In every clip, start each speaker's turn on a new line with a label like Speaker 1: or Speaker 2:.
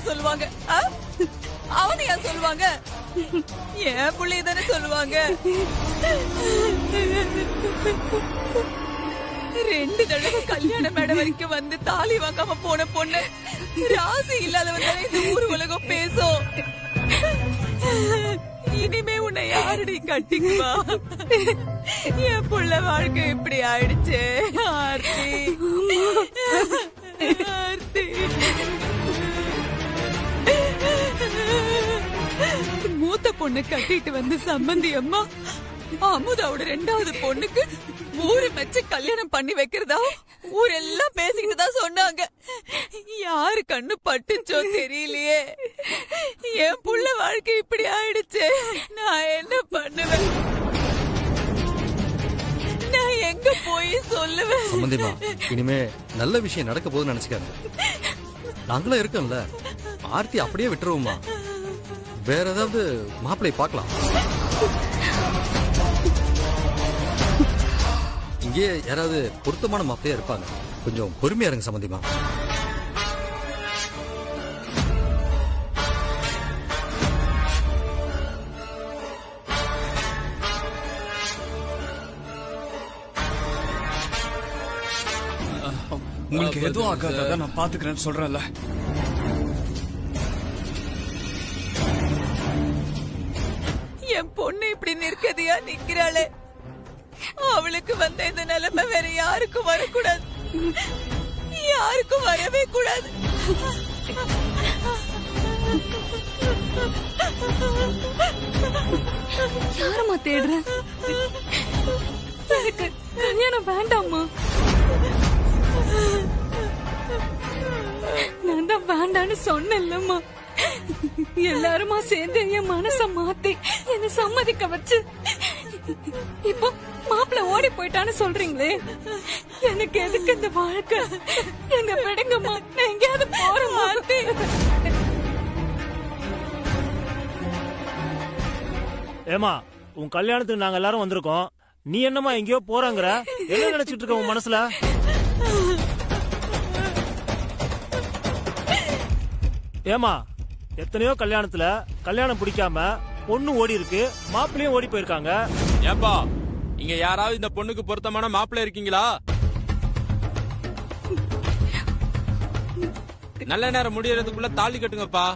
Speaker 1: சொல்லுவாங்க? அவனையா சொல்லுவாங்க? என் புள்ளைய தானே சொல்லுவாங்க. 2 தடவை கல்யாண மேடை வரைக்கும் வந்து தாலி வாங்காம போன பொண்ணு ராசி இல்லாதவன் இந்த ஊர் உலகம் பேசும். இனிமே உன்னை யாரடி கட்டிக்குவா? என் புள்ள வாழ்க்கை இப்படி ஆயிடுச்சு. ஆர்த்தி, ஆர்த்தி. மூத்த பொண்ணு கட்டிட்டு வந்து சம்பந்தி அம்மா அமுதாவோட 2வது பொண்ணுக்கு ஊரு மெச்சு கல்யாணம் பண்ணி வைக்கிறதா ஊரெல்லாம் பேசிக்கிட்டு தான் சொன்னாங்க. யாரு கண்ணு பட்டுச்சோ தெரியலையே. என் புள்ள வாழ்க்கை இப்படி ஆயிடுச்சு. நான் என்ன பண்ணுவேன்? நான் எங்க போய் சொல்லுவேன்?
Speaker 2: சம்பந்திமா, இனிமே நல்ல விஷயம் நடக்க போகுதுன்னு நினைச்சுக்காரு. நாங்களும் இருக்கோம்ல. ஆர்த்தி அப்படியே விட்டுருவோமா? வேற ஏதாவது மாப்பிள்ளை பார்க்கலாம். இங்கே யாராவது பொருத்தமான மாப்பிள்ளையா இருப்பாங்க. கொஞ்சம் பொறுமையா இருங்க சம்பந்திமா.
Speaker 3: உங்களுக்கு எதுவும் ஆகாத நான் பாத்துக்கிறேன்னு சொல்றேன்ல.
Speaker 1: என் பொண்ணு இப்படி நிற்கதியா நிக்கிறாளே. அவளுக்கு வந்த இந்த நிலைமை வேற யாருக்கும் வரக்கூடாது. யாருக்கும் வரவே கூடாது.
Speaker 4: யாரம்மா தேடுற? எனக்கு கல்யாணம் வேண்டாம்மா. நான் தான் வேண்டான்னு சொன்னேன்லம்மா. எல்லாருமா சேர்ந்து என் மனச மாத்தி என்ன சம்மதிக்க வச்சு இப்போ மாப்பிள்ள ஓடி போயிட்டான்னு சொல்றீங்களே. எனக்கு எதுக்கு இந்த வாழ்க்கை? என்ன விடுங்கம்மா. நான் எங்கேயாவது போற மாட்டே.
Speaker 5: ஏமா, உன் கல்யாணத்துக்கு நாங்க எல்லாரும் வந்திருக்கோம். நீ என்னமா எங்கேயோ போறாங்கற? என்ன நினைச்சிட்டு இருக்க உன் மனசுல? ஏமா, எத்தனையோ கல்யாணத்துல கல்யாணம் பிடிக்காம பொண்ணு ஓடி இருக்கு, மாப்பிள்ளையும் ஓடி போயிருக்காங்க.
Speaker 6: ஏப்பா, இங்க யாராவது இந்த பொண்ணுக்கு பொருத்தமான மாப்பிள்ளை இருக்கீங்களா? நல்ல நேரம் முடியறதுக்குள்ள தாலி கட்டுங்கப்பா.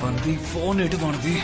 Speaker 3: வானதி, போன் எடு வானதி.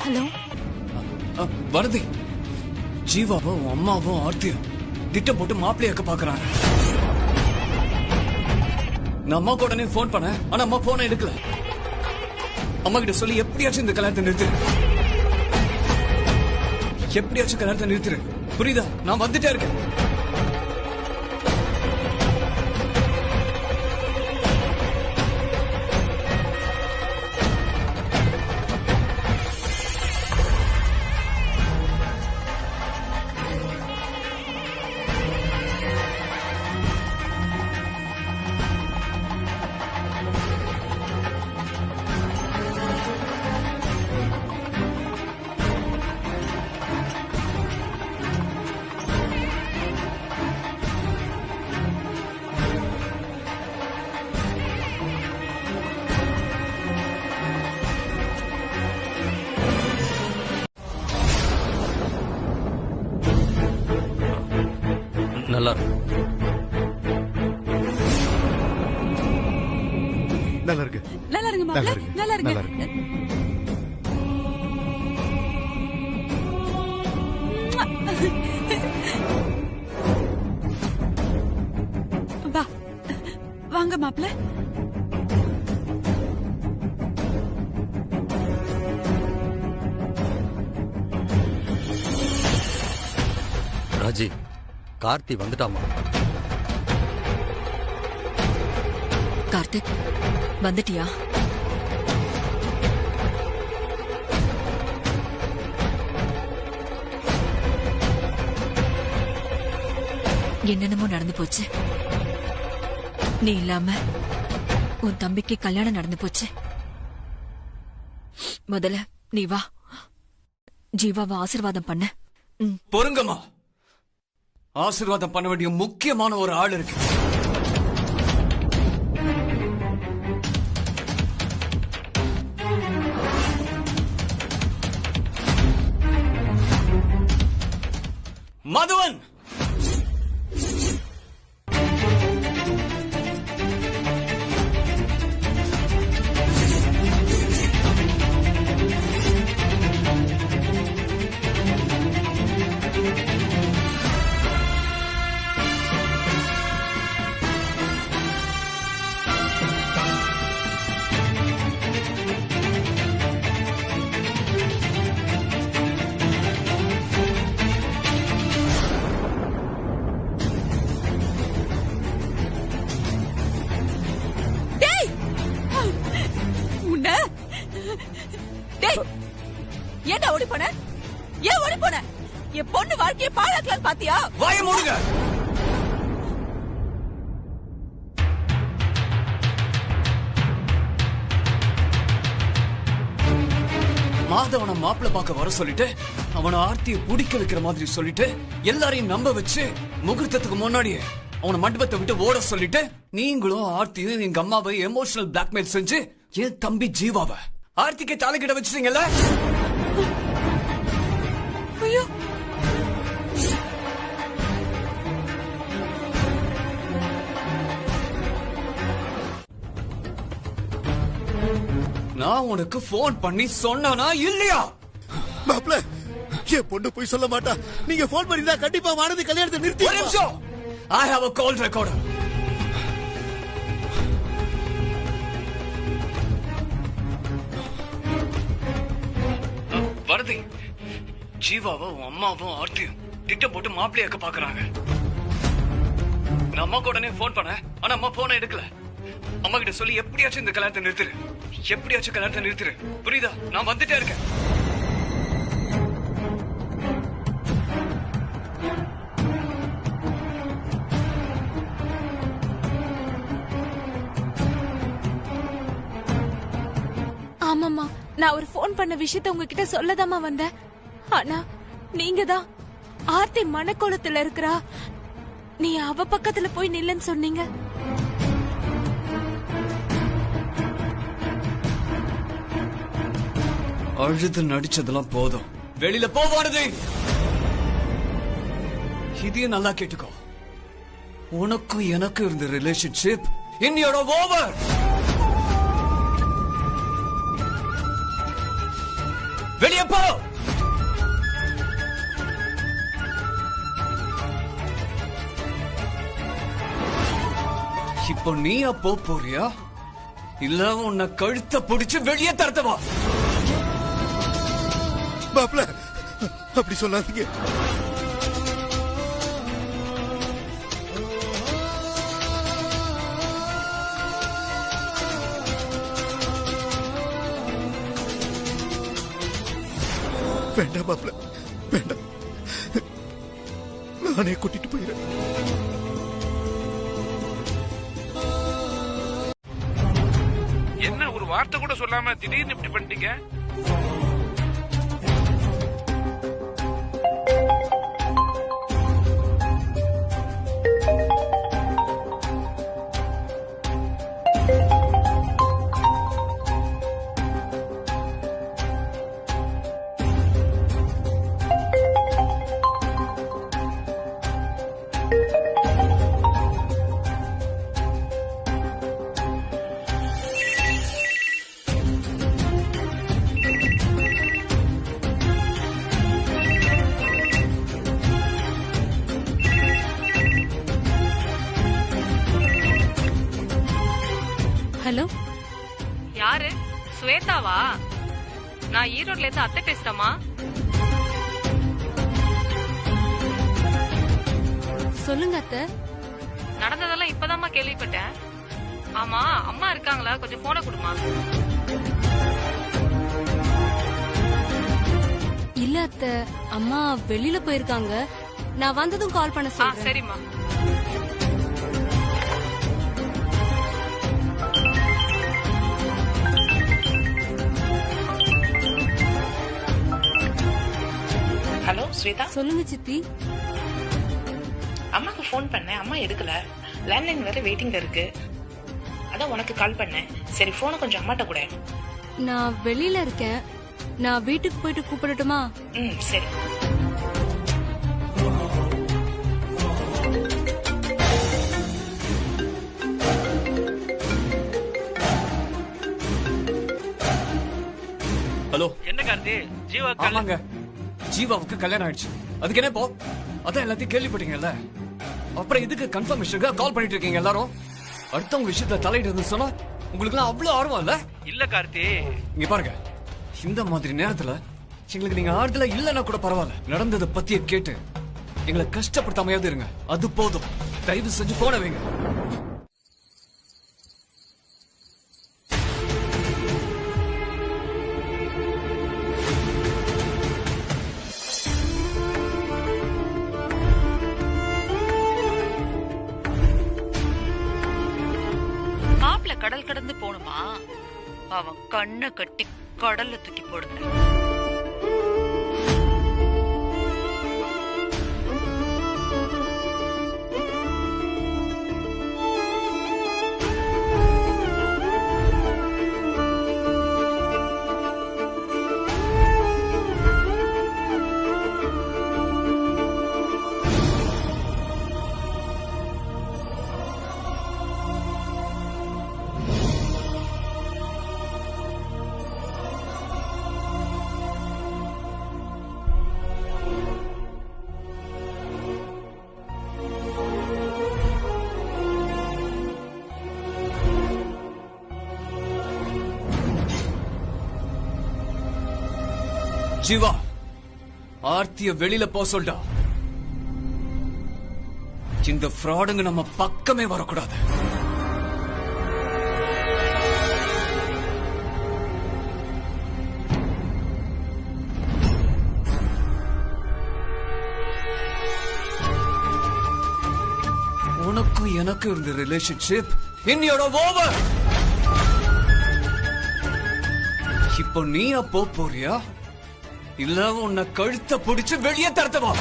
Speaker 4: ஹலோ
Speaker 3: வரதி, ஜீவாவும் அம்மாவும் ஆர்த்தியும் திட்டம் போட்டு மாப்பிள்ளையாக்க பாக்குறாங்க. நான் அம்மா உடனே போன் பண்ணேன். ஆனா அம்மா போனை எடுக்கல. அம்மா கிட்ட சொல்லி எப்படியாச்சும் இந்த கல்யாணத்தை நிறுத்துரு. எப்படியாச்சும் கல்யாணத்தை நிறுத்துரு. புரியுதா? நான் வந்துட்டே இருக்கேன்.
Speaker 2: நல்லா இருக்கும்.
Speaker 7: நல்லா இருக்கு.
Speaker 1: நல்லா இருங்க மாப்ள,
Speaker 7: நல்லா இருக்கு.
Speaker 1: நல்லா இருங்க.
Speaker 7: நல்லா இருக்கு.
Speaker 1: வா வாங்க மாப்ள.
Speaker 2: ராஜி, கார்த்தி வந்துட்டாமா?
Speaker 8: கார்த்திக், வந்துட்டியா? என்னென்னமோ நடந்து போச்சு. நீ இல்லாம உன் தம்பிக்கு கல்யாணம் நடந்து போச்சு. முதல்ல நீ வா, ஜீவாவை ஆசீர்வாதம் பண்ண.
Speaker 3: பொறுங்கம்மா, ஆசீர்வாதம் பண்ண வேண்டிய முக்கியமான ஒரு ஆள் இருக்கு. மதுவன்,
Speaker 1: ஏன்டா ஓடி போன? ஏன் ஓடி போன? என் பொண்ணு வாழ்க்கையை பாழாக்கலாம் பாத்தியா?
Speaker 3: வாய மூடுங்க. மாதவனை மாப்பிள்ள பார்க்க வர சொல்லிட்டு, அவனை ஆர்த்தியை பிடிக்க வைக்கிற மாதிரி சொல்லிட்டு, எல்லாரையும் நம்ப வச்சு முகூர்த்தத்துக்கு முன்னாடியே அவனை மண்டபத்தை விட்டு ஓட சொல்லிட்டு, நீங்களும் ஆர்த்தியும் எங்க அம்மாவை எமோஷனல் பிளாக்மெயில் செஞ்சு என் தம்பி ஜீவாவை ஆர்த்திக்கு தலைக்கிட்ட வச்சிட்டீங்கல்ல?
Speaker 1: ஐயோ,
Speaker 3: நான் உனக்கு போன் பண்ணி சொன்னானா இல்லையா?
Speaker 7: மாப்ள, என் பொண்ணு போய் சொல்ல மாட்டா. நீங்க போன் பண்ணிருந்தா கண்டிப்பா வானதி கல்யாணத்தை நிறுத்தி.
Speaker 3: ஒரு நிமிஷம், I have a call recorder. வரதி, ஜீவாவும் அம்மாவும் ஆர்த்தியும் திட்டம் போட்டு மாப்பிள்ளையாக்க பாக்குறாங்க. நான் அம்மாக்கு உடனே போன் பண்ண, ஆனா அம்மா போனை எடுக்கல. அம்மா கிட்ட சொல்லி எப்படியாச்சும் இந்த கல்யாணத்தை நிறுத்துரு, எப்படியாச்சும் கல்யாணத்தை நிறுத்துரு, புரியுதா? நான் வந்துட்டே இருக்கேன்.
Speaker 4: ஆமாமா, நான் ஒரு போன் பண்ண விஷயத்த உங்ககிட்ட சொல்லதாமா வந்தேன். ஆனா நீங்க தான் ஆர்த்தி மனக்கோலத்துல இருக்கிறா, நீ அவ பக்கத்துல போய் நில்லுன்னு சொன்னீங்க.
Speaker 3: அழுது நடிச்சதெல்லாம் போதும், வெளியில போவானது. இதையும் நல்லா கேட்டுக்கோ, உனக்கும் எனக்கு இருந்த ரிலேஷன்ஷிப் இன்னையோட ஓவர். வெளியே போ. இப்போ நீயா போறியா, இல்ல உன்னை கழுத்தை பிடிச்சு வெளியே தரத்தவா?
Speaker 7: மாப்ள, அப்படி சொல்லாதீங்க. வேண்டாம் மாப்ள, வேண்டாம். நானே கூட்டிட்டு போயிடுறேன்.
Speaker 6: என்ன ஒரு வார்த்தை கூட சொல்லாம திடீர்னு இப்படி பண்ணிட்டீங்க?
Speaker 9: ஸ்வேதாவா? நான் ஈரோட்ல இருந்து அத்தை பேசுறேம்மா.
Speaker 4: சொல்லுங்க அத்தை.
Speaker 9: நடந்ததெல்லாம் இப்பதாம்மா கேள்விப்பட்டேன். ஆமா, அம்மா இருக்காங்களா? கொஞ்சம் போனை கொடுமா.
Speaker 4: இல்ல அத்தை, அம்மா வெளியில போயிருக்காங்க. நான் வந்ததும் கால் பண்ண சொல்றேன்.
Speaker 9: சரிம்மா.
Speaker 10: ஹலோ ஸ்வேதா.
Speaker 4: சொல்லுங்க சித்தி.
Speaker 10: அம்மாக்கு ஃபோன் பண்ணேன், அம்மா எடுக்கல. லேண்ட்லைன் வேற வெயிட்டிங்ல இருக்கு. அதான் உனக்கு கால் பண்ணேன். சரி போனை கொஞ்சம் அம்மாட்ட கூட.
Speaker 4: நான் வெளியில இருக்கேன். நான் வீட்டுக்கு போயிட்டு கூப்பிடட்டுமா?
Speaker 10: சரி.
Speaker 3: ஹலோ.
Speaker 5: என்ன கார்த்தி? ஜீவா
Speaker 3: ஆமாங்க, ஜீவாவுக்கு கல்யாணம் ஆயிடுச்சு. அதுக்கு என்ன போ? அதான் எல்லாத்தையும் கேள்விப்பட்டீங்கல்ல. அப்புறம் இதுக்கு கன்ஃபர்மேஷனுக்கு கால் பண்ணிட்டு இருக்கீங்க எல்லாரும். அடுத்தவங்க விஷயத்துல தலையிட்டு சொன்னா உங்களுக்கு எல்லாம் அவ்வளவு ஆர்வம் இல்ல?
Speaker 5: இல்ல கார்த்தி.
Speaker 3: இங்க பாருங்க, இந்த மாதிரி நேரத்துல எங்களுக்கு நீங்க ஆறுதலா இல்லன்னா கூட பரவாயில்ல. நடந்ததை பத்திய கேட்டு எங்களை கஷ்டப்படுத்தாமையாவது இருங்க. அது போதும். தயவு செஞ்சு போன வைங்க.
Speaker 8: மாப்பிள்ள கடல் கடந்து போணுமா? அவன் கண்ணை கட்டி கடல்ல தூக்கி போடுங்க.
Speaker 3: ஜீவா, ஆர்த்திய வெளியில போ சொல்டா. இந்த ஃப்ராடுங்க நம்ம பக்கமே வரக்கூடாது. உனக்கும் எனக்கு இருந்த ரிலேஷன்ஷிப் இன்னையோட ஓவர். இப்போ நீயா போறியா இல்ல உன்னை கழுத்த பிடிச்சு வெளியே தரத்தவா?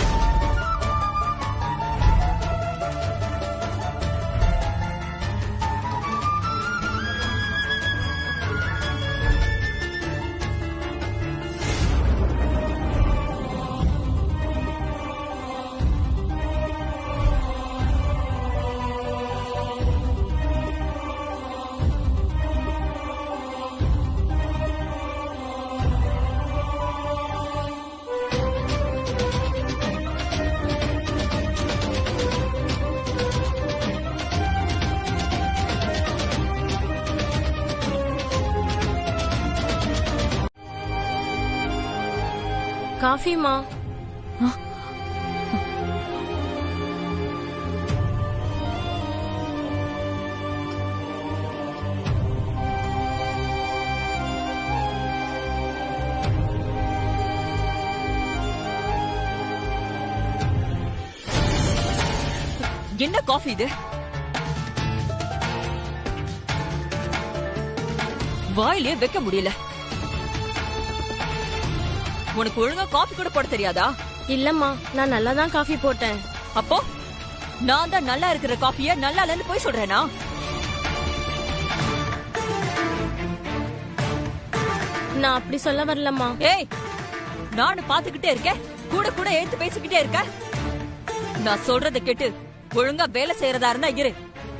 Speaker 4: காஃபிமா.
Speaker 8: என்ன காஃபி இது? வாயிலே வைக்க முடியல. உனக்கு ஒழுங்கா காஃபி கூட போட தெரியாதா?
Speaker 4: இல்லம்மா, நான் நல்லா தான் காஃபி போட்டேன்.
Speaker 8: அப்போ நான் தான் நல்லா இருக்கிற காஃபிய நல்லா இல்லன்னு போய் சொல்றேனா?
Speaker 4: நான் அப்படி சொல்ல வரலம்மா.
Speaker 8: ஏய், நானும் பாத்துக்கிட்டே இருக்கேன், கூட கூட ஏத்து பேசிக்கிட்டே இருக்க. நான் சொல்றத கேட்டு ஒழுங்கா வேலை செய்யறதா இருந்தா இரு,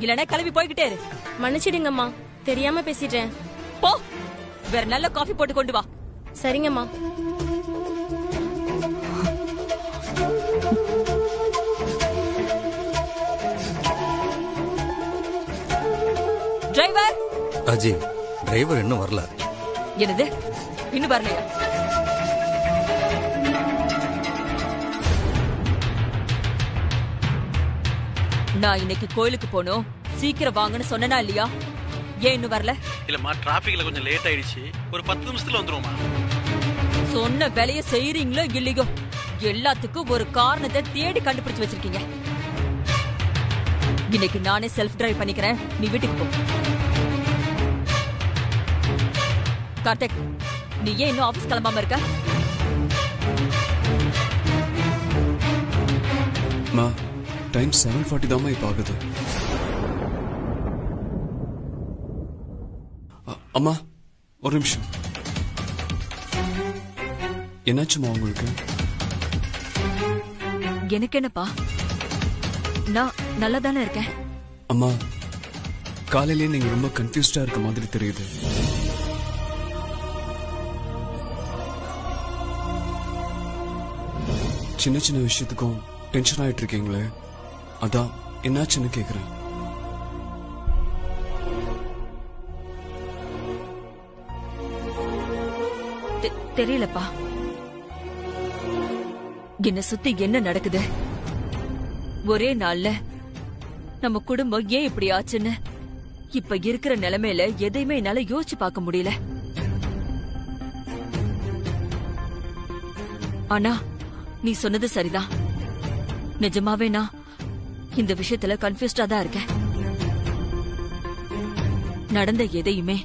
Speaker 8: இல்லனா கிளம்பி போய்கிட்டே இரு.
Speaker 4: மன்னிச்சிடுங்கம்மா, தெரியாம பேசிட்டேன்.
Speaker 8: போ, வேற நல்ல காஃபி போட்டு கொண்டு வா.
Speaker 4: சரிங்கம்மா.
Speaker 8: டிரைவர்.
Speaker 2: அஜய், டிரைவர் இன்னும் வரல.
Speaker 8: என்னது இன்னும் வரலையா? நான் இன்னைக்கு கோயிலுக்கு போனோம், சீக்கிரம் வாங்கன்னு சொன்னா இல்லையா? ஏன் இன்னும் வரல?
Speaker 11: இல்லம்மா, டிராபிக்ல கொஞ்சம் லேட் ஆயிடுச்சு. ஒரு 10 நிமிஷத்துல வந்துருவோமா?
Speaker 8: சொன்ன வேலைய செய்யறீங்களோ இல்லையோ, எல்லாத்துக்கும் ஒரு காரணத்தை தேடி கண்டுபிடிச்சு வச்சிருக்கீங்க. இன்னைக்கு நானே செல்ஃப் டிரைவ் பண்ணிக்கிறேன், நீ வீட்டுக்கு போ. கார்த்திக், நீ ஏன் இன்னும் ஆபீஸ் கிளம்பாம இருக்க?
Speaker 3: டைம் 7:40 தாமா இப்ப ஆகுது. அம்மா ஒரு நிமிஷம். என்னாச்சுமா உங்களுக்கு?
Speaker 8: எனக்கு என்னப்பா, நான் நல்லா தானே இருக்கேன்.
Speaker 3: அம்மா, காலையிலே நீங்க ரொம்ப கன்ஃபியூஸ்டா இருக்க மாதிரி தெரியுது. சின்ன சின்ன விஷயத்துக்கும் டென்ஷன் ஆயிட்டு இருக்கீங்களே, அதான் என்னாச்சுன்னு கேக்குறேன்.
Speaker 8: தெரியலப்பா, என்ன சுத்தி என்ன நடக்குது? ஒரே நாள்ல நம்ம குடும்பம் ஏன் இப்படி ஆச்சுன்னு இப்ப இருக்கிற நிலைமையில எதையுமே என்னால யோசிச்சு பார்க்க முடியல. ஆனா நீ சொன்னது சரிதான். நிஜமாவே நான் இந்த விஷயத்துல கன்ஃபியூஸ்டா தான் இருக்கேன். நடந்த எதையுமே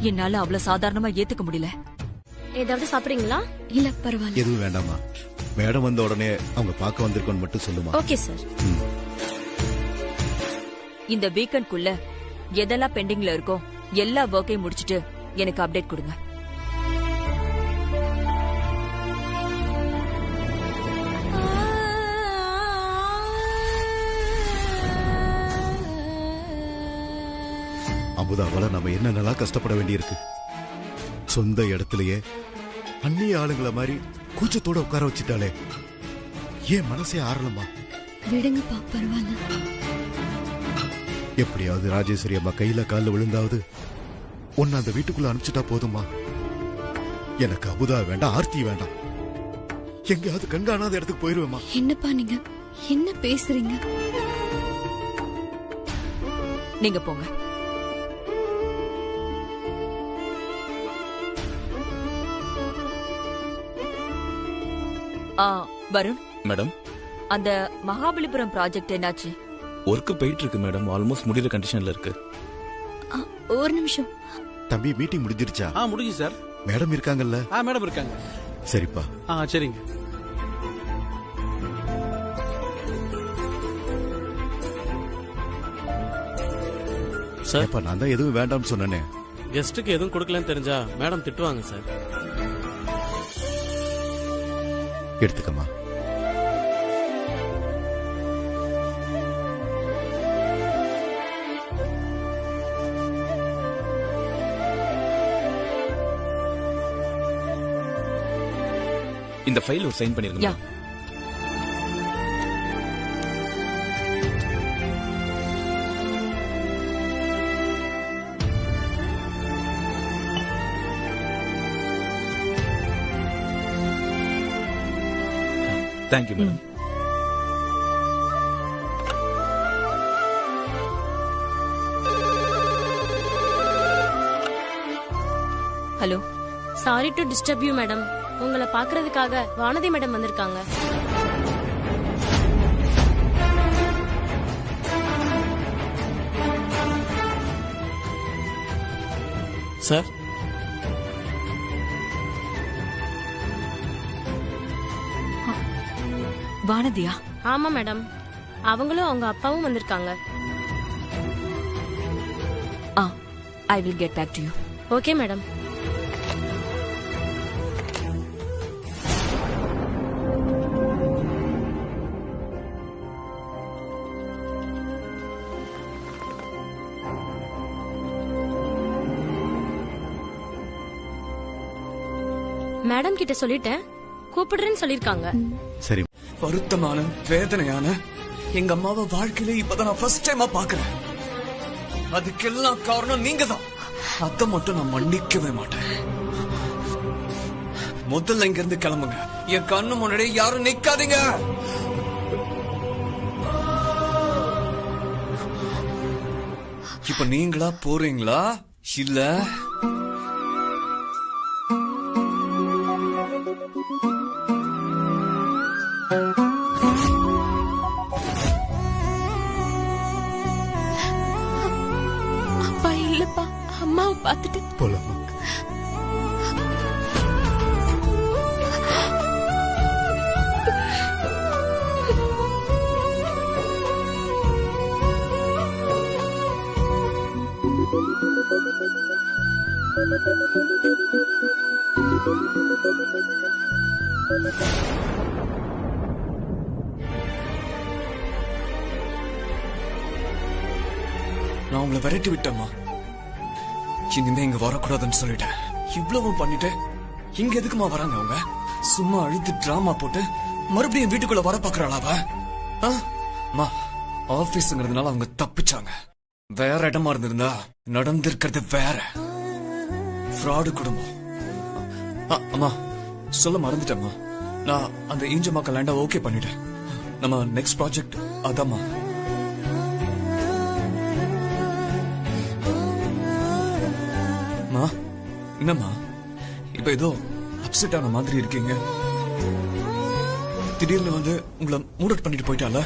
Speaker 8: என்னால அவ்வளவு சாதாரணமா ஏத்துக்க முடியல.
Speaker 12: ஏதாவது சாப்பிடுறீங்களா? இல்ல பரவாயில்ல.
Speaker 7: எதுவும் வேண்டாமா, மேடம் வந்த உடனே அவங்க பார்க்க வந்திருக்கோன்னு மட்டும் சொல்லுமா.
Speaker 12: Okay sir.
Speaker 8: இந்த வீக்கெண்ட்குள்ள எதெல்லாம் பெண்டிங்ல இருக்கோ எல்லா ஒர்க்கையும் முடிச்சிட்டு எனக்கு அப்டேட் கொடுங்க.
Speaker 7: அமுதாவால நம்ம என்னென்னலாம் கஷ்டப்பட வேண்டியிருக்கு. சொந்த இடத்துலயே அந்நிய ஆளுங்களை மாதிரி கூச்சத்தோட உட்கார வச்சுட்டாலே ஏன் மனசே ஆறலமா?
Speaker 12: விடுங்கப்பா, பரவாயில்ல.
Speaker 7: எப்படியாவது ராஜேஸ்வரி அம்மா கையில காலில் விழுந்தாவது உன்னை அந்த வீட்டுக்குள்ள அனுப்பிச்சுட்டா போதுமா? எனக்கு அமுதா வேண்டாம், ஆர்த்தி வேண்டாம். எங்கேயாவது கண்காணாத இடத்துக்கு போயிருவேமா.
Speaker 12: என்னப்பா நீங்க என்ன பேசுறீங்க?
Speaker 8: நீங்க போங்க. வருண்
Speaker 6: மேடம்,
Speaker 8: அந்த மகாபலிபுரம் ப்ராஜெக்ட் என்னாச்சு?
Speaker 6: ஒர்க் போயிட்டு இருக்கு மேடம். ஆல்மோஸ்ட் முடிகிற கண்டிஷன்ல இருக்கு.
Speaker 12: ஒரு நிமிஷம்
Speaker 7: தம்பி, மீட்டிங் முடிஞ்சிருச்சா?
Speaker 11: முடிஞ்சு சார்.
Speaker 7: மேடம் இருக்காங்கல்ல?
Speaker 11: மேடம் இருக்காங்க.
Speaker 7: சரிப்பா.
Speaker 11: சரிங்க
Speaker 5: சார்.
Speaker 7: நான் தான் எதுவும் வேண்டாம்னு சொன்னேனே.
Speaker 5: கெஸ்ட்டுக்கு எதுவும் கொடுக்கலன்னு தெரிஞ்சா மேடம் திட்டுவாங்க சார்.
Speaker 7: எடுத்துக்கமா.
Speaker 6: இந்த ஃபைல் ஒரு சைன் பண்ணிருங்க. Thank you madam.
Speaker 8: Hello.
Speaker 12: Sorry to disturb you madam. உங்களை பாக்குறதுக்காக வானதி மேடம் வந்திருக்காங்க.
Speaker 5: சார்,
Speaker 8: வானதியா?
Speaker 12: ஆமா மேடம், அவங்களும் அவங்க அப்பாவும் வந்திருக்காங்க.
Speaker 8: I will get back to you.
Speaker 12: Okay madam. Madam கிட்ட சொல்லிட்டேன், கூப்பிடுறேன்னு சொல்லிருக்காங்க.
Speaker 7: சரி.
Speaker 3: வருத்தமான வேதனையான எங்க அம்மாவை வாழ்க்கையில இப்பதான் நான் ஃபர்ஸ்ட் டைமா பாக்குறேன். அதுக்கெல்லாம் காரணம் நீங்க தான். அதை மட்டும் நான் மன்னிக்கவே மாட்டேன். முதல்ல இங்க இருந்து கிளம்புங்க. என் கண்ணு முன்னாடி யாரும் நிக்காதீங்க. இப்ப நீங்களா போறீங்களா இல்ல?
Speaker 13: அப்பா இல்லப்பா, அம்மாவை பார்த்துட்டு
Speaker 7: போலாமா?
Speaker 3: நான் உங்களை விரட்டி விட்டேம்மா. இனிமே இங்க வரக்கூடாதுன்னு சொல்லிட்டேன். இவ்வளவு பண்ணிட்டு இங்க எதுக்குமா வராங்க அவங்க? சும்மா அழுத்து டிராமா போட்டு மறுபடியும் வீட்டுக்குள்ள வர பாக்குறாளாவ? ஆபீஸ்ங்கிறதுனால அவங்க தப்பிச்சாங்க. வேற இடமா இருந்திருந்தா நடந்திருக்கிறது வேற. ஃப்ராடு குடும்பம். அம்மா சொல்ல மறந்துட்டேம்மா. நான் அந்த ஈஞ்சமாக்க லேண்டா ஓகே பண்ணிட்டேன். நம்ம நெக்ஸ்ட் ப்ராஜெக்ட் அதாம்மா. என்னம்மா இப்ப ஏதோ அப்செட் ஆன மாதிரி இருக்கீங்க? திடீர்னு வந்து உங்களை மூட் அவுட் பண்ணிட்டு போயிட்டால?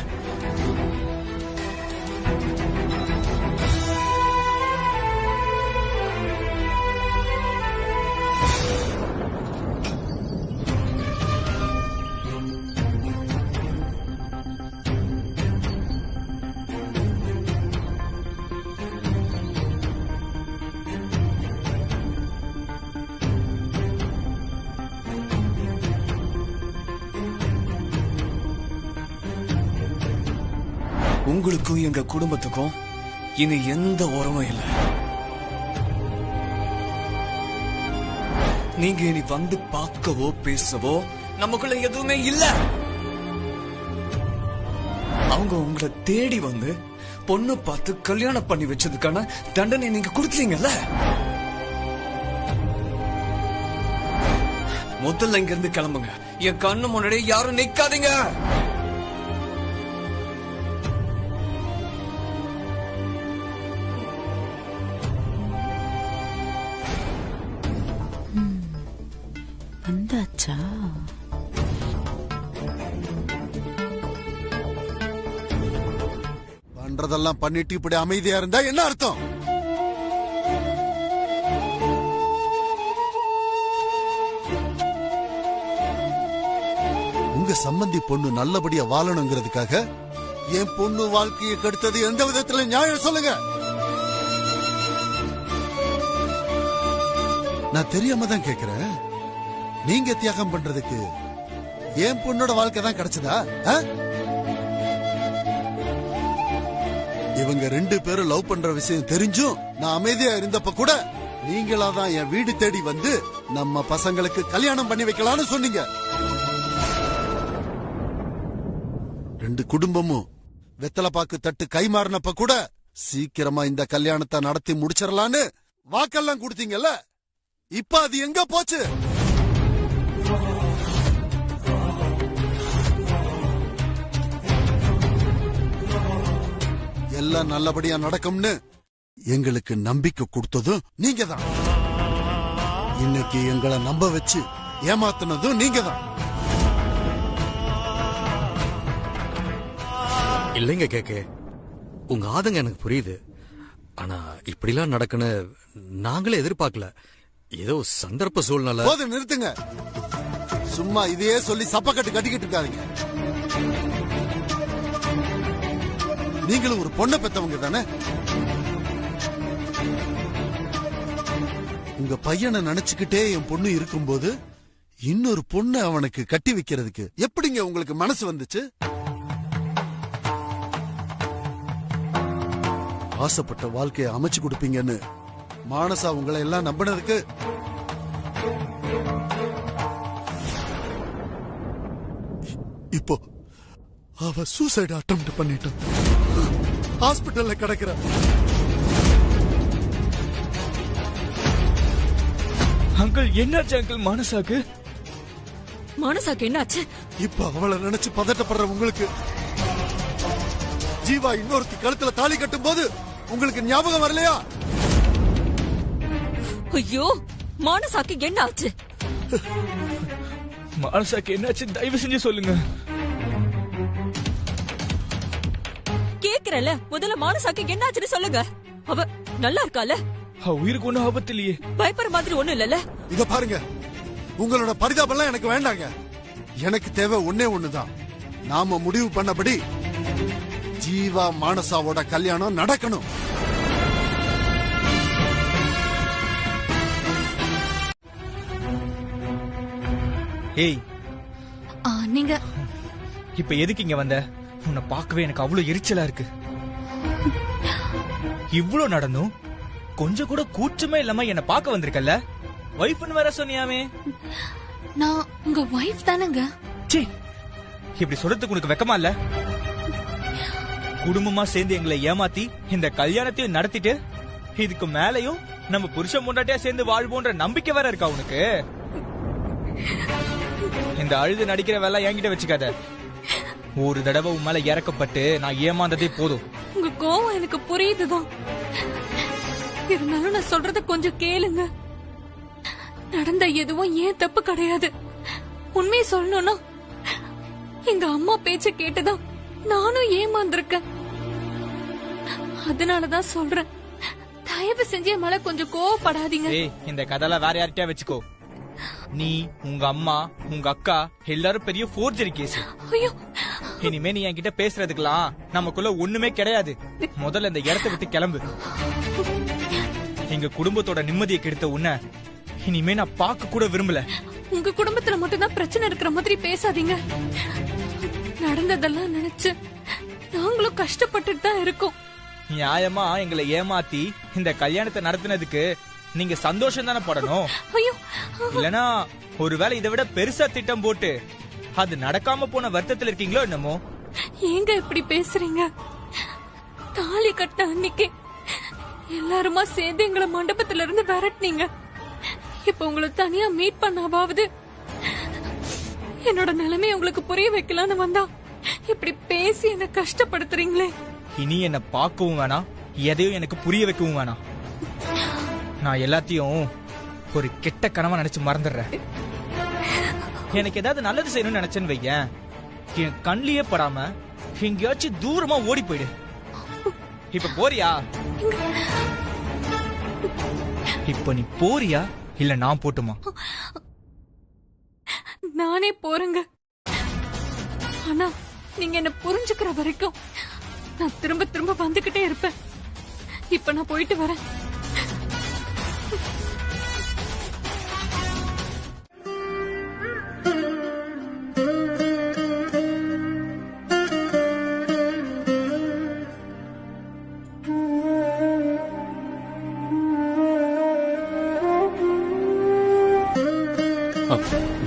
Speaker 3: உங்களுக்கும் எங்க குடும்பத்துக்கும் இனி எந்த உறவும் இல்லை. நீங்க இனி வந்து பார்க்கவோ பேசவோ நமக்குள்ள எதுவுமே இல்ல. அவங்க உங்களை தேடி வந்து பொண்ணு பார்த்து கல்யாணம் பண்ணி வச்சதுக்கான தண்டனை நீங்க கொடுத்தீங்கல்ல? முதல்ல இங்க இருந்து கிளம்புங்க. என் கண்ணு முன்னாடி யாரும் நிக்காதீங்க.
Speaker 13: வந்தாச்சா?
Speaker 7: பண்றதெல்லாம் பண்ணிட்டு இப்படி அமைதியா இருந்தா என்ன அர்த்தம்? உங்க சம்பந்தி பொண்ணு நல்லபடியா வாழணுங்கிறதுக்காக என் பொண்ணு வாழ்க்கையை கெடுத்தது எந்த விதத்துல நியாயம் சொல்லுங்க? நான் தெரியாம தான் கேக்குறேன். நீங்க தியாகம் பண்றதுக்கு என் பொண்ணோட வாழ்க்கை தான் கிடைச்சதா? இவங்க 2 பேரும் லவ் பண்ற விஷயம் தெரிஞ்சும் நான் அமைதியா இருந்தப்ப கூட நீங்களாதான் என் வீடு தேடி வந்து நம்ம பசங்களுக்கு கல்யாணம் பண்ணி வைக்கலாம்னு சொன்னீங்க. 2 குடும்பமும் வெத்தலைப்பாக்கு தட்டு கை மாறினப்ப கூட சீக்கிரமா இந்த கல்யாணத்தை நடத்தி முடிச்சிடலான்னு வாக்கெல்லாம் கொடுத்தீங்கல்ல? இப்ப அது எங்க போச்சு? எல்லாம் நல்லபடியா நடக்கும்னு எங்களுக்கு நம்பிக்கை கொடுத்ததும் நீங்க தான். இன்னைக்கு எங்களை நம்ப வச்சு ஏமாத்தினதும் நீங்க தான்.
Speaker 2: இல்லைங்க கேக்கு, உங்க ஆதங்க எனக்கு புரியுது. ஆனா இப்படிலாம் நடக்குன்னு நாங்களே எதிர்பார்க்கல. ஏதோ சந்தர்ப்ப சூழ்நிலை.
Speaker 7: போது நிறுத்துங்க. சும்மா இதையே சொல்லி சப்பக்கட்டு கட்டிக்கிட்டு இருக்காதீங்க. நீங்களும் ஒரு பொண்ணை பெத்தவங்க தானே? உங்க பையனை நினைச்சுக்கிட்டே என் பொண்ணு இருக்கும்போது இன்னொரு பொண்ணு அவனுக்கு கட்டி வைக்கிறதுக்கு எப்படிங்க உங்களுக்கு மனசு வந்துச்சு? ஆசைப்பட்ட வாழ்க்கையை அமைச்சு கொடுப்பீங்கன்னு மானசா உங்களை எல்லாம் நம்பினதுக்கு இப்போ அவ சூசைட் அட்டெம்ப்ட் பண்ணிட்டான். ஹாஸ்பிட்டல்ல கிடக்குற.
Speaker 14: அங்கிள் என்னாச்சு அங்கிள்? மானசாக்கு
Speaker 8: மானசாக்கு என்னாச்சு?
Speaker 7: இப்ப அவளை நினைச்சு பதட்டப்படுற உங்களுக்கு ஜீவா இன்னொருத்தி கழுத்துல தாலி கட்டும் போது உங்களுக்கு ஞாபகம் வரலையா?
Speaker 8: ஐயோ, மானசாக்கு என்ன ஆச்சு?
Speaker 14: மானசாக்கு என்னாச்சு தயவு செஞ்சு சொல்லுங்க.
Speaker 8: கேக்குறல, முதல்ல மானசாக்கு என்னாச்சுன்னு சொல்லுங்க. அவ நல்லா இருக்கால?
Speaker 14: உயிருக்கு ஒண்ணும் ஆபத்து இல்லையே.
Speaker 8: பயப்படுற மாதிரி ஒண்ணும் இல்லல?
Speaker 7: இத பாருங்க, உங்களோட பரிதாபம்லாம் எனக்கு வேண்டாங்க. எனக்கு தேவை ஒன்னே ஒண்ணுதான். நாம முடிவு பண்ணபடி ஜீவா மானசாவோட கல்யாணம் நடக்கணும்.
Speaker 14: ஏய்,
Speaker 13: நீங்க
Speaker 14: இப்ப எதுக்கு இங்க வந்த? உன்னை பார்க்கவே எனக்கு அவ்வளவு எரிச்சலா இருக்கு. இவ்ளோ நடந்தும் கொஞ்சம் கூட கூச்சமே இல்லாம என்ன பார்க்க வந்திருக்கல. வைஃப்னு வேற சொன்னியாமே.
Speaker 13: நான் உங்க வைஃப் தானங்க.
Speaker 14: சீ, இப்படி சொல்றதுக்கு உனக்கு வெக்கமா இல்ல? குடும்பமா சேர்ந்து எங்களை ஏமாத்தி இந்த கல்யாணத்தையும் நடத்திட்டு இதுக்கு மேலையும் நம்ம புருஷன் பொண்டாட்டியா சேர்ந்து வாழ்வோன்ற நம்பிக்கை வேற இருக்கா உனக்கு? இந்த அழுது நடிக்கிற வேலை என்கிட்ட வச்சுக்காத. ஒரு தடவை உன் மேல இறக்கப்பட்டு நான் ஏமாந்ததே போதும்.
Speaker 4: உங்க கோவம் எனக்கு புரியுதுதான். இருந்தாலும் நான் சொல்றத கொஞ்சம் கேளுங்க. நடந்த எதுவும் ஏன் தப்பு கிடையாது. உண்மையை சொல்லணும்னா எங்க அம்மா பேச்ச கேட்டுதான் நானும் ஏமாந்திருக்கேன். அதனாலதான் சொல்றேன், தயவு செஞ்சு என் மேல கொஞ்சம் கோவப்படாதீங்க.
Speaker 14: இந்த கதையில வேற யார்கிட்டயா வச்சுக்கோ. நீ, உங்க அம்மா, உங்க அக்கா எல்லாரும் பெரிய ஃபோர்ஜரி கேஸ். இனிமே நீ என்கிட்ட பேசுறதுக்கெல்லாம் நமக்குள்ள ஒண்ணுமே கிடையாது. முதல்ல இந்த இடத்தை விட்டு கிளம்பு. எங்க குடும்பத்தோட நிம்மதியை கெடுத்த உன்னை இனிமே நான் பார்க்க கூட விரும்பல.
Speaker 4: உங்க குடும்பத்துல மட்டும்தான் பிரச்சனை இருக்கிற மாதிரி பேசாதீங்க. நடந்ததெல்லாம் நினைச்சு நாங்களும் கஷ்டப்பட்டுட்டு தான் இருக்கோம்.
Speaker 14: நியாயமா எங்களை ஏமாத்தி இந்த கல்யாணத்தை நடத்தினதுக்கு நீங்க சந்தோஷம் தானே படணும். இல்லனா ஒருவேளை இதை விட பெருசா திட்டம் போட்டு அது நடக்காம போன வருத்தத்தில் இருக்கீங்களோ என்னமோ?
Speaker 4: ஏங்க இப்படி பேசுறீங்க? தாலி கட்ட அன்னைக்கு எல்லாருமா சேர்ந்து எங்களை மண்டபத்துல இருந்து விரட்டினீங்க. இப்ப உங்களை தனியா மீட் பண்ணாவது என்னோட நிலைமை உங்களுக்கு புரிய வைக்கலான்னு வந்தா இப்படி பேசி என்ன கஷ்டப்படுத்துறீங்களே.
Speaker 14: இனி என்ன பார்க்கவும் வேணாம், எதையும் எனக்கு புரிய வைக்கவும் வேணாம். நான் எல்லாத்தையும் ஒரு கெட்ட கனவா நினைச்சு மறந்துடுறேன். எனக்கு ஏதாவது நல்லது செய்யணும்னு நினைச்சேன்னு வையேன், என் கண்ணிலேயே படாம எங்கேயாச்சும் தூரமா ஓடி போயிடு. இப்ப போறியா? இப்ப நீ போறியா இல்ல நான் போட்டுமா?
Speaker 4: நானே போறேங்க. ஆனா நீங்க என்ன புரிஞ்சுக்கிற வரைக்கும் நான் திரும்ப திரும்ப வந்துகிட்டே இருப்பேன். இப்ப நான் போயிட்டு வரேன்.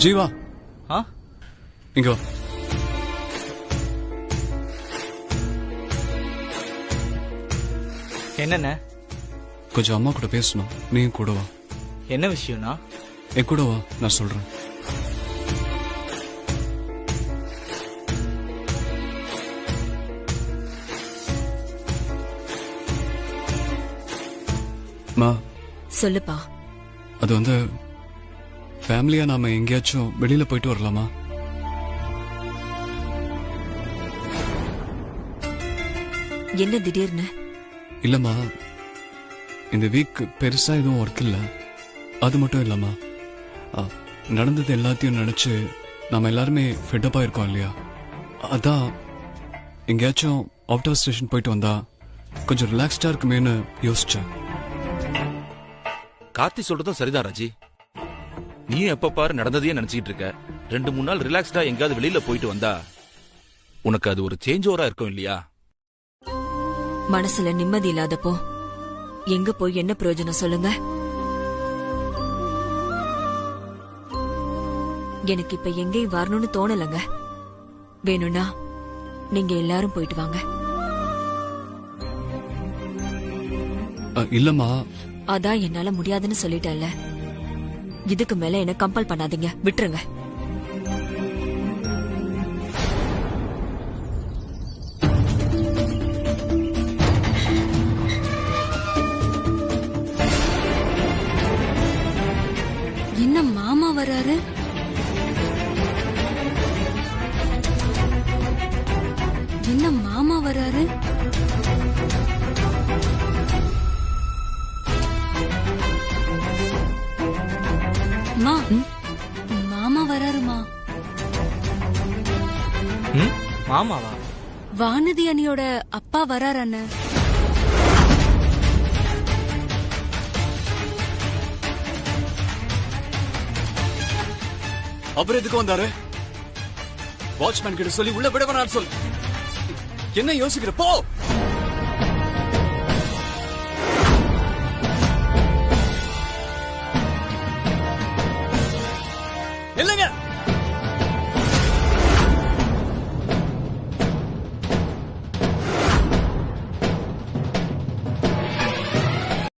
Speaker 3: ஜீவா, இங்க வா.
Speaker 14: என்னண்ணே?
Speaker 3: கொஞ்சம் அம்மா கூட பேசணும். நீ கூட வா.
Speaker 14: என்ன விஷயம்னா?
Speaker 3: என் கூட வா, நான் சொல்றேன். மா,
Speaker 8: சொல்லுப்பா.
Speaker 3: அது வந்து ஃபேமிலியா நாம எங்கேயாச்சும் வெளியில போயிட்டு வரலாமா?
Speaker 8: என்ன திடீர்னு?
Speaker 3: இல்லம்மா, இந்த வீக் பெருசா எதுவும் ஒர்க் இல்ல. அது மட்டும் இல்லம்மா, நடந்தது எல்லாத்தையும் நினைச்சு நாம எல்லாருமே ஃபெட்டப்பா இருக்கோம் இல்லையா? அதான் எங்கேயாச்சும் அவுட் ஆஃப் ஸ்டேஷன் போயிட்டு வந்தா கொஞ்சம் ரிலாக்ஸ்டா இருக்குமேன்னு யோசிச்சேன்.
Speaker 6: கார்த்தி சொல்றதும் சரிதான் ராஜி. நீ எப்ப பாரு நடந்ததையே நினைச்சிட்டு இருக்க. 2-3 நாள் ரிலாக்ஸ்டா எங்காவது வெளியில போயிட்டு வந்தா உனக்கு அது ஒரு சேஞ்ச் ஓவரா இருக்கும் இல்லையா?
Speaker 8: மனசுல நிம்மதி இல்லாதப்போ எங்க போய் என்ன பிரயோஜனம் சொல்லுங்க? எனக்கு இப்ப எங்கேயும் வரணும்னு தோணலங்க. வேணும்னா நீங்க எல்லாரும் போயிட்டு வாங்க.
Speaker 3: இல்லம்மா,
Speaker 8: அதான் என்னால முடியாதுன்னு சொல்லிட்டேன்ல. இதுக்கு மேல என்ன கம்பல் பண்ணாதீங்க, விட்டுருங்க.
Speaker 4: மாமா வராரு. மாமா வராருமா.
Speaker 14: மாமாவா?
Speaker 4: வானதி அணியோட அப்பா வராரு அண்ணன்.
Speaker 3: அப்புறம் எதுக்கு வந்தாரு? வாட்ச்மேன் கிட்ட சொல்லி உள்ள விட வேணாம்னு சொல்லு. என்ன யோசிக்கிற? போ.